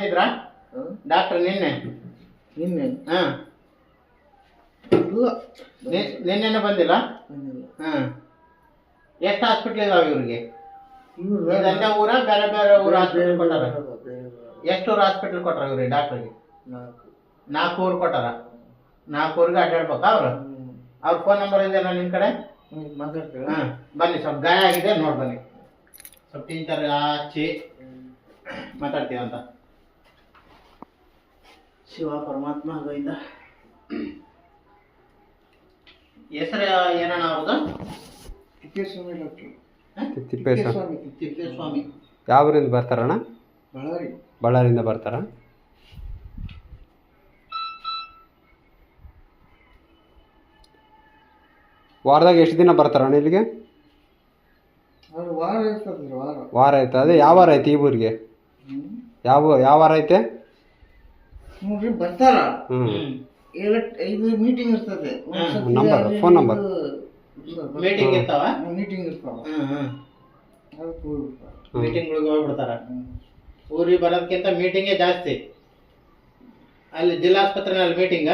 ಬಂದಿದ್ರಾ doctor ನಿನ್ನೆ? ನಿನ್ನೆ ಹಾಂ, ನಿನ್ನೆನೂ ಬಂದಿಲ್ಲ? ಹಾಂ. ಎಷ್ಟು ಹಾಸ್ಪಿಟ್ಲ್ ಇದಾವೆ ಇವ್ರಿಗೆ? ಇದೊಂದೇ ಊರ ಬೇರೆ ಬೇರೆ ಊರ ಹಾಸ್ಪಿಟ್ಲ್ ಕೊಟ್ಟಾರ? ಎಷ್ಟು ಊರು ಹಾಸ್ಪಿಟ್ಲ್ ಕೊಟ್ಟಾರ ಇವ್ರಿಗೆ ಡಾಕ್ಟ್ರಿಗೆ? 4 ಊರು ಕೊಟ್ಟಾರ. 4 ಊರಿಗೆ ಅಡ್ಡಾಡ್ಬೇಕಾ ಅವ್ರು? ಅವ್ರ ಫೋನ್ ನಂಬರ್ ಇದೆಯಲ್ಲ ನಿಮ್ಮ ಕಡೆ? ಹಾಂ, ಬನ್ನಿ. ಸ್ವಲ್ಪ ಗಾಯ ಆಗಿದೆ, ನೋಡಿ ಬನ್ನಿ. ಸ್ವಲ್ಪ ಟೀಚರ್ ಹಚ್ಚಿ ಮಾತಾಡ್ತೀವಂತ. ಶಿವ ಪರಮಾತ್ಮ ಗೋವಿಂದ. ಹೆಸರು ಏನಣ್ಣ ಅವ್ರದ್ದು? ತಿಪ್ಪೇಸ್ವಾಮಿ. ಯಾವ ಊರಿಂದ ಬರ್ತಾರಣ್ಣ? ಬಳ್ಳಾರಿಯಿಂದ ಬರ್ತಾರ. ವಾರದಾಗ ಎಷ್ಟು ದಿನ ಬರ್ತಾರಣ್ಣ ಇಲ್ಲಿಗೆ? ವಾರ ಆಯ್ತು. ಅದೇ ಯಾವ ವಾರ ಐತೆ ಈ ಊರಿಗೆ? ಯಾವ ವಾರ ಐತೆ? ಬರ್ತಾರ. ಹ್ಞೂ. 5 ಮೀಟಿಂಗ್ ಇರ್ತದೆ. Number, phone number. ಮೀಟಿಂಗ್ ಇರ್ತಾವ? ಮೀಟಿಂಗ್ ಇರ್ತಾವ. ಮೀಟಿಂಗ್ಗಳಿಗೆ ಹೋಗ್ಬಿಡ್ತಾರ. ಊರಿಗೆ ಬರೋದಕ್ಕಿಂತ ಮೀಟಿಂಗೇ ಜಾಸ್ತಿ. ಅಲ್ಲಿ ಜಿಲ್ಲಾಸ್ಪತ್ರೆನಲ್ಲಿ ಮೀಟಿಂಗ?